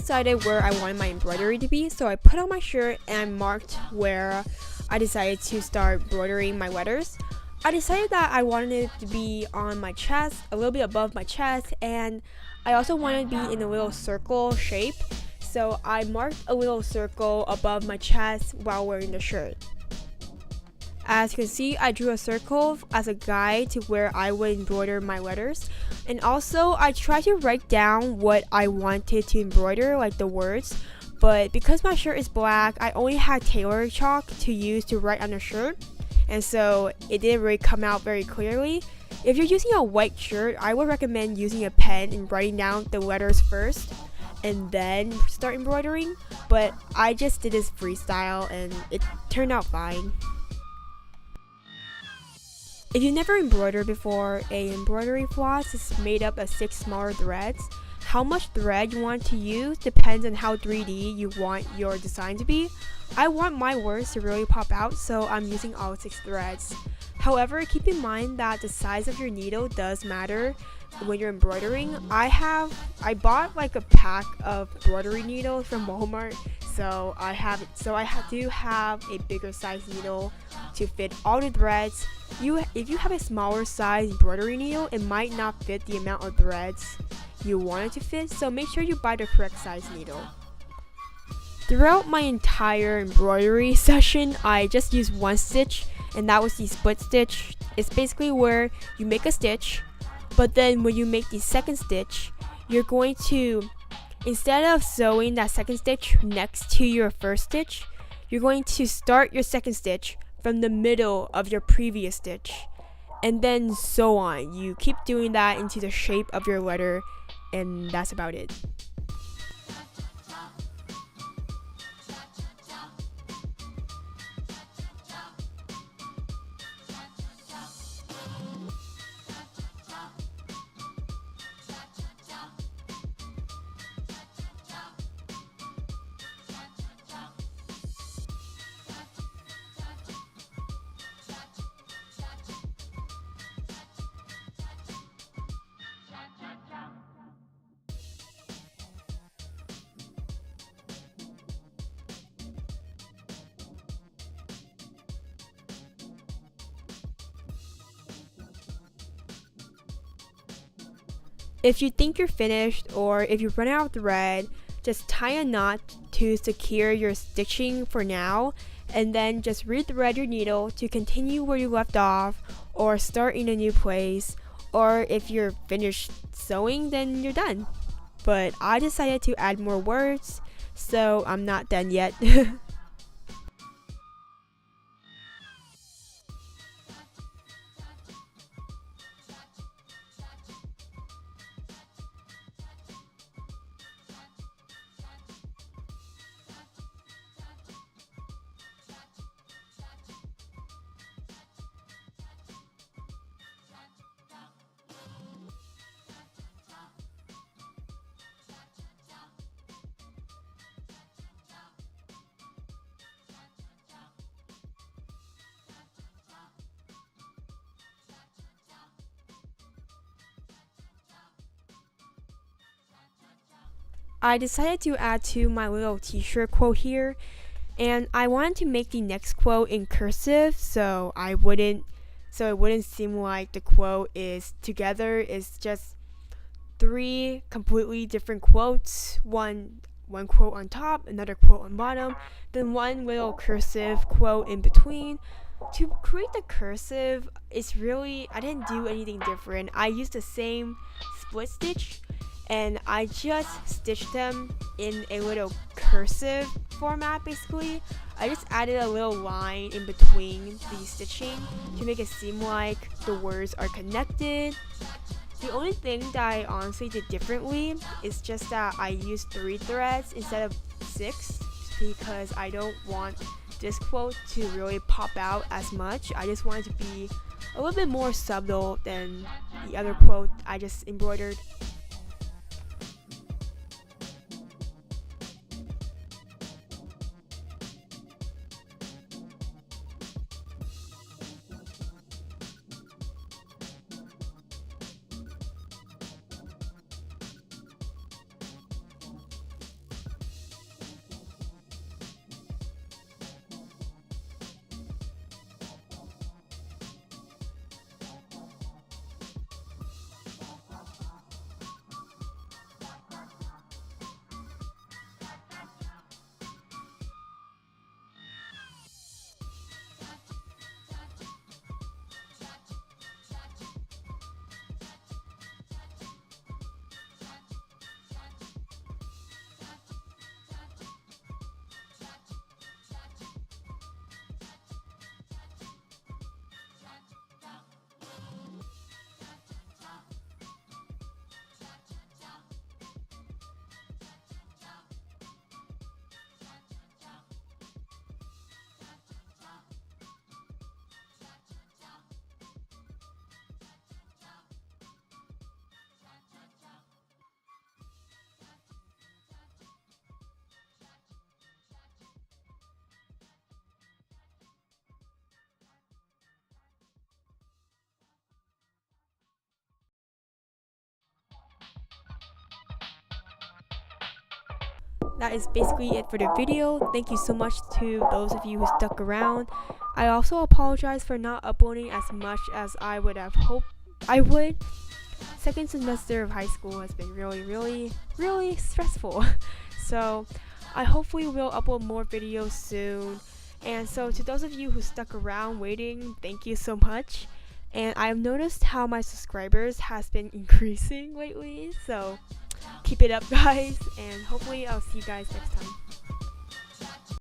decided where I wanted my embroidery to be, so I put on my shirt and I marked where I decided to start embroidering my letters. I decided that I wanted it to be on my chest, a little bit above my chest, and I also wanted to be in a little circle shape, so I marked a little circle above my chest while wearing the shirt. As you can see, I drew a circle as a guide to where I would embroider my letters, and also I tried to write down what I wanted to embroider, like the words, but because my shirt is black, I only had tailor chalk to use to write on the shirt, and so it didn't really come out very clearly. If you're using a white shirt, I would recommend using a pen and writing down the letters first and then start embroidering, but I just did this freestyle and it turned out fine. If you've never embroidered before, an embroidery floss is made up of 6 smaller threads. How much thread you want to use depends on how 3D you want your design to be. I want my words to really pop out, so I'm using all 6 threads. However, keep in mind that the size of your needle does matter when you're embroidering. I bought like a pack of embroidery needles from Walmart, so I do have a bigger size needle to fit all the threads. If you have a smaller size embroidery needle, it might not fit the amount of threads you want it to fit, so make sure you buy the correct size needle. Throughout my entire embroidery session, I just used one stitch, and that was the split stitch. It's basically where you make a stitch, but then when you make the second stitch, you're going to, instead of sewing that second stitch next to your first stitch, you're going to start your second stitch from the middle of your previous stitch, and then so on. You keep doing that into the shape of your letter, and that's about it. If you think you're finished, or if you run out of thread, just tie a knot to secure your stitching for now, and then just re-thread your needle to continue where you left off, or start in a new place, or if you're finished sewing, then you're done. But I decided to add more words, so I'm not done yet. I decided to add to my little t-shirt quote here, and I wanted to make the next quote in cursive so it wouldn't seem like the quote is together. It's just 3 completely different quotes, one quote on top, another quote on bottom, then one little cursive quote in between. To create the cursive, I didn't do anything different. I used the same split stitch, and I just stitched them in a little cursive format. Basically, I just added a little line in between the stitching to make it seem like the words are connected. The only thing that I honestly did differently is just that I used 3 threads instead of 6, because I don't want this quote to really pop out as much. I just want it to be a little bit more subtle than the other quote I just embroidered. that is basically it for the video. Thank you so much to those of you who stuck around. I also apologize for not uploading as much as I would have hoped I would. Second semester of high school has been really stressful. So I hopefully will upload more videos soon. And so to those of you who stuck around waiting, thank you so much. And I've noticed how my subscribers has been increasing lately, so keep it up guys, and hopefully I'll see you guys next time.